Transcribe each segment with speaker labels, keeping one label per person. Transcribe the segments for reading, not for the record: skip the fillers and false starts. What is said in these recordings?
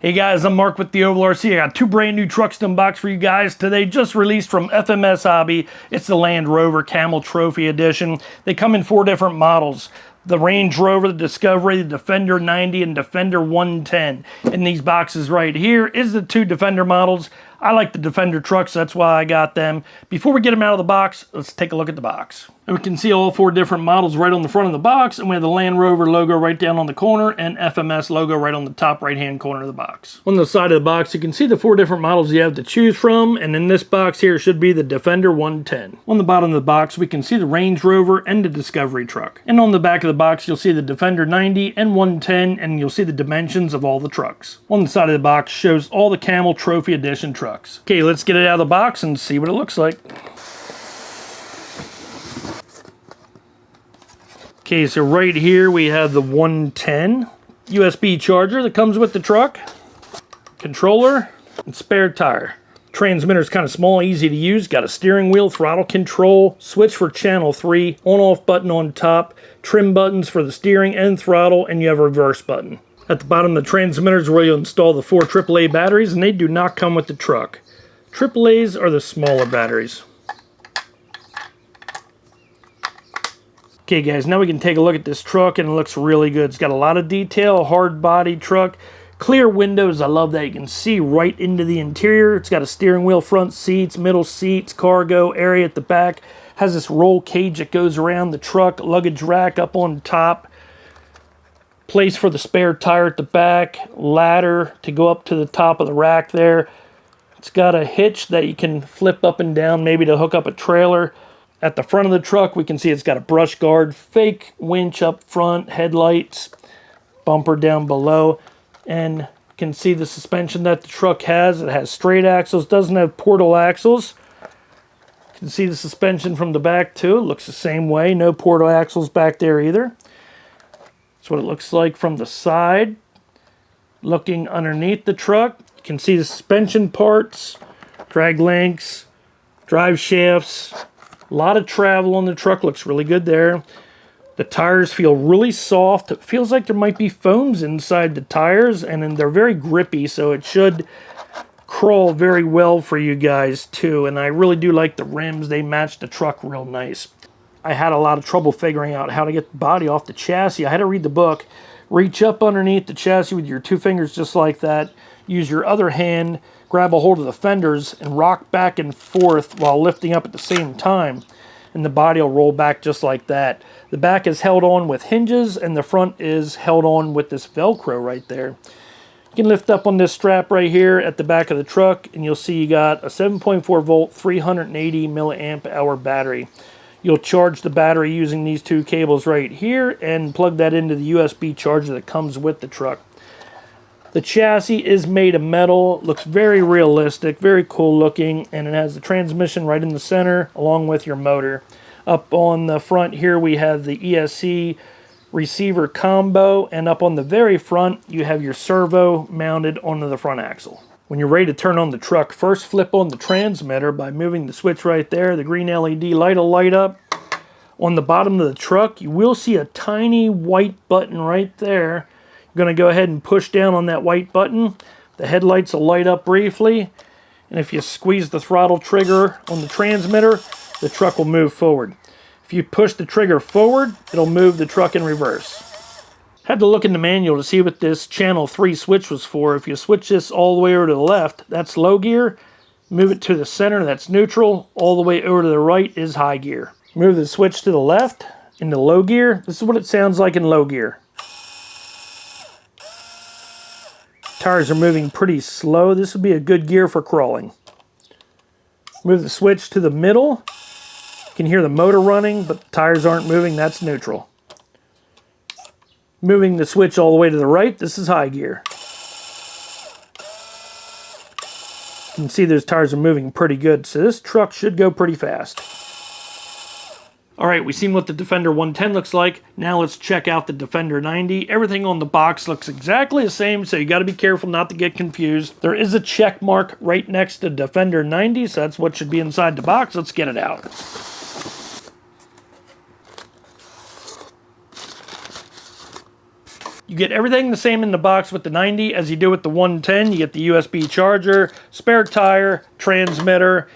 Speaker 1: Hey guys, I'm Mark with the Ovalrc. I got two brand new trucks to unbox for you guys today, just released from FMS Hobby. It's the Land Rover Camel Trophy Edition. They come in 4 different models. The Range Rover, the Discovery, the Defender 90, and Defender 110. In these boxes right here is the 2 Defender models. I like the Defender trucks, that's why I got them. Before we get them out of the box, let's take a look at the box. And we can see all 4 different models right on the front of the box, and we have the Land Rover logo right down on the corner, and FMS logo right on the top right-hand corner of the box. On the side of the box, you can see the 4 different models you have to choose from, and in this box here should be the Defender 110. On the bottom of the box, we can see the Range Rover and the Discovery truck. And on the back of the box, you'll see the Defender 90 and 110, and you'll see the dimensions of all the trucks. On the side of the box shows all the Camel Trophy Edition trucks. Okay, let's get it out of the box and see what it looks like. Okay, so right here we have the 110 USB charger that comes with the truck, controller, and spare tire. Transmitter is kind of small, easy to use. Got a steering wheel, throttle control, switch for channel 3, on-off button on top, trim buttons for the steering and throttle, and you have a reverse button. At the bottom of the transmitter is where you'll install the 4 AAA batteries, and they do not come with the truck. AAAs are the smaller batteries. Okay guys, now we can take a look at this truck, and it looks really good. It's got a lot of detail, hard body truck, clear windows. I love that. You can see right into the interior. It's got a steering wheel, front seats, middle seats, cargo area at the back. Has this roll cage that goes around the truck, luggage rack up on top. Place for the spare tire at the back, ladder to go up to the top of the rack there. It's got a hitch that you can flip up and down, maybe to hook up a trailer. At the front of the truck, we can see it's got a brush guard, fake winch up front, headlights, bumper down below, and you can see the suspension that the truck has. It has straight axles, doesn't have portal axles. You can see the suspension from the back too. It looks the same way, no portal axles back there either. That's what it looks like from the side. Looking underneath the truck, you can see the suspension parts, drag links, drive shafts. A lot of travel on the truck, looks really good there. The tires feel really soft. It feels like there might be foams inside the tires, and then they're very grippy, so it should crawl very well for you guys too. And I really do like the rims. They match the truck real nice. I had a lot of trouble figuring out how to get the body off the chassis. I had to read the book. Reach up underneath the chassis with your 2 fingers just like that. Use your other hand, grab a hold of the fenders, and rock back and forth while lifting up at the same time. And the body will roll back just like that. The back is held on with hinges, and the front is held on with this Velcro right there. You can lift up on this strap right here at the back of the truck, and you'll see you got a 7.4 volt, 380 milliamp hour battery. You'll charge the battery using these 2 cables right here and plug that into the USB charger that comes with the truck. The chassis is made of metal, looks very realistic, very cool looking, and it has the transmission right in the center along with your motor. Up on the front here we have the ESC receiver combo, and up on the very front you have your servo mounted onto the front axle. When you're ready to turn on the truck, first flip on the transmitter by moving the switch right there. The green LED light will light up. On the bottom of the truck, you will see a tiny white button right there. You're going to go ahead and push down on that white button. The headlights will light up briefly. And if you squeeze the throttle trigger on the transmitter, the truck will move forward. If you push the trigger forward, it'll move the truck in reverse. Had to look in the manual to see what this channel 3 switch was for. If you switch this all the way over to the left, that's low gear. Move it to the center, that's neutral. All the way over to the right is high gear. Move the switch to the left into low gear. This is what it sounds like in low gear. Tires are moving pretty slow. This would be a good gear for crawling. Move the switch to the middle. You can hear the motor running, but the tires aren't moving. That's neutral. Moving the switch all the way to the right, this is high gear. You can see those tires are moving pretty good, so this truck should go pretty fast. Alright, we've seen what the Defender 110 looks like. Now let's check out the Defender 90. Everything on the box looks exactly the same, so you got to be careful not to get confused. There is a check mark right next to Defender 90, so that's what should be inside the box. Let's get it out. You get everything the same in the box with the 90 as you do with the 110. You get the USB charger, spare tire, transmitter,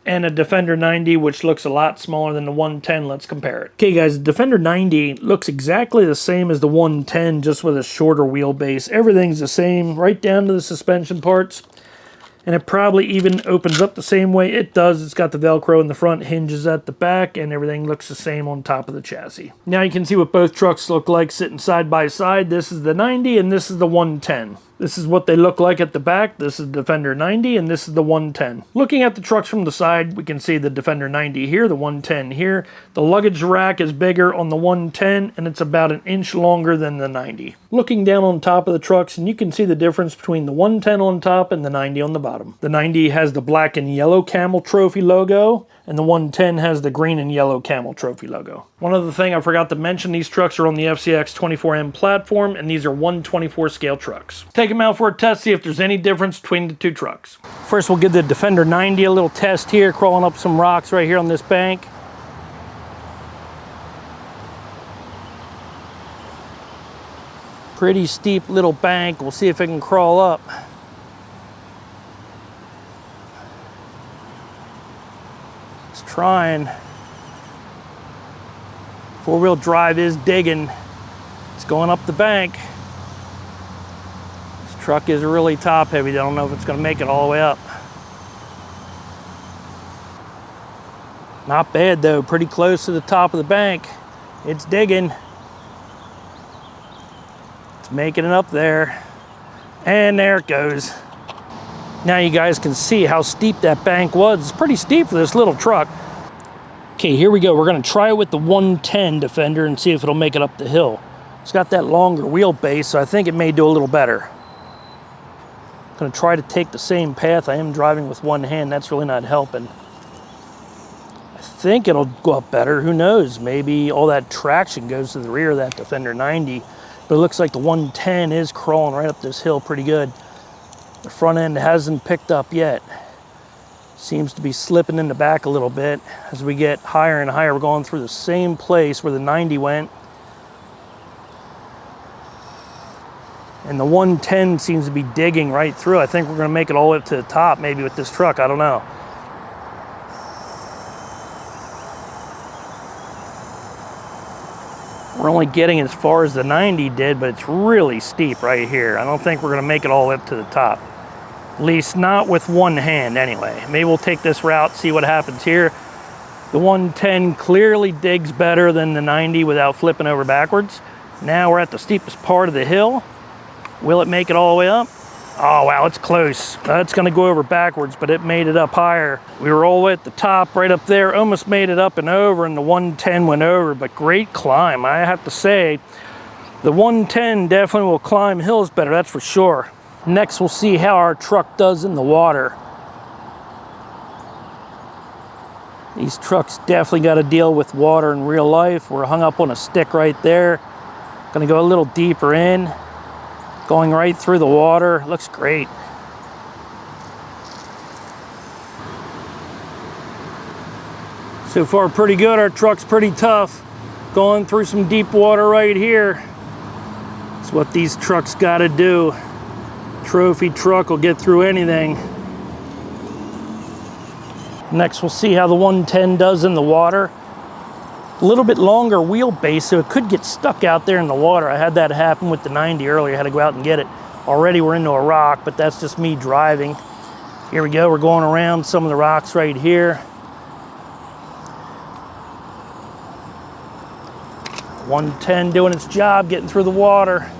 Speaker 1: and a Defender 90, which looks a lot smaller than the 110. Let's compare it. Okay guys, the Defender 90 looks exactly the same as the 110, just with a shorter wheelbase. Everything's the same, right down to the suspension parts. And it probably even opens up the same way it does. It's got the Velcro in the front, hinges at the back, and everything looks the same on top of the chassis. Now you can see what both trucks look like sitting side by side. This is the 90 and this is the 110. This is what they look like at the back. This is the Defender 90 and this is the 110. Looking at the trucks from the side, we can see the Defender 90 here, the 110 here. The luggage rack is bigger on the 110 and it's about an inch longer than the 90. Looking down on top of the trucks, and you can see the difference between the 110 on top and the 90 on the bottom. The 90 has the black and yellow Camel Trophy logo, and the 110 has the green and yellow Camel Trophy logo. One other thing I forgot to mention, these trucks are on the FCX24M platform, and these are 1/24 scale trucks. Take them out for a test, see if there's any difference between the two trucks. First, we'll give the Defender 90 a little test here, crawling up some rocks right here on this bank. Pretty steep little bank. We'll see if it can crawl up. It's trying. Four-wheel drive is digging. It's going up the bank. This truck is really top heavy. I don't know if it's going to make it all the way up. Not bad though, pretty close to the top of the bank. It's digging. It's making it up there. And there it goes. Now you guys can see how steep that bank was. It's pretty steep for this little truck. Okay, here we go. We're gonna try it with the 110 Defender and see if it'll make it up the hill. It's got that longer wheelbase, so I think it may do a little better. I'm gonna try to take the same path. I am driving with one hand. That's really not helping. I think it'll go up better. Who knows? Maybe all that traction goes to the rear of that Defender 90. But it looks like the 110 is crawling right up this hill pretty good. The front end hasn't picked up yet. Seems to be slipping in the back a little bit. As we get higher and higher, we're going through the same place where the 90 went. And the 110 seems to be digging right through. I think we're gonna make it all the way up to the top, maybe with this truck, I don't know. We're only getting as far as the 90 did, but it's really steep right here. I don't think we're gonna make it all the way up to the top. At least not with one hand anyway. Maybe we'll take this route, see what happens here. The 110 clearly digs better than the 90 without flipping over backwards. Now we're at the steepest part of the hill. Will it make it all the way up? Oh wow, it's close. It's gonna go over backwards, but it made it up higher. We were all the way at the top, right up there, almost made it up and over, and the 110 went over, but great climb. I have to say, the 110 definitely will climb hills better, that's for sure. Next, we'll see how our truck does in the water. These trucks definitely got to deal with water in real life. We're hung up on a stick right there. Gonna go a little deeper in. Going right through the water. Looks great. So far, pretty good. Our truck's pretty tough. Going through some deep water right here. That's what these trucks got to do. Trophy truck will get through anything. Next, we'll see how the 110 does in the water. A little bit longer wheelbase, so it could get stuck out there in the water. I had that happen with the 90 earlier. I had to go out and get it. Already we're into a rock, but that's just me driving. Here we go. We're going around some of the rocks right here. 110 doing its job, getting through the water.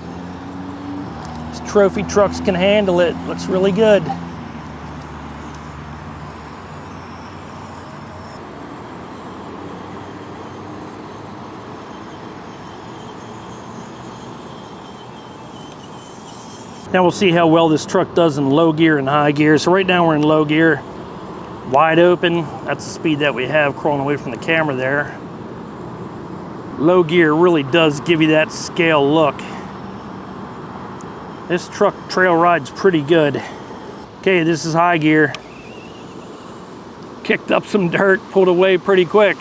Speaker 1: Trophy trucks can handle it. Looks really good. Now we'll see how well this truck does in low gear and high gear. So right now we're in low gear, wide open. That's the speed that we have crawling away from the camera there. Low gear really does give you that scale look. This truck trail rides pretty good. Okay, this is high gear. Kicked up some dirt, pulled away pretty quick.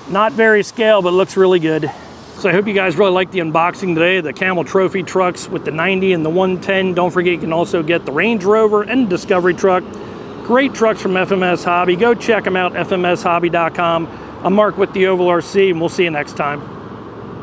Speaker 1: Not very scale, but looks really good. So So I hope you guys really liked the unboxing today, the Camel Trophy trucks with the 90 and the 110. Don't forget you can also get the Range Rover and Discovery truck. Great trucks from FMS Hobby. Go check them out, fmshobby.com. I'm Mark with the Ovalrc, and we'll see you next time.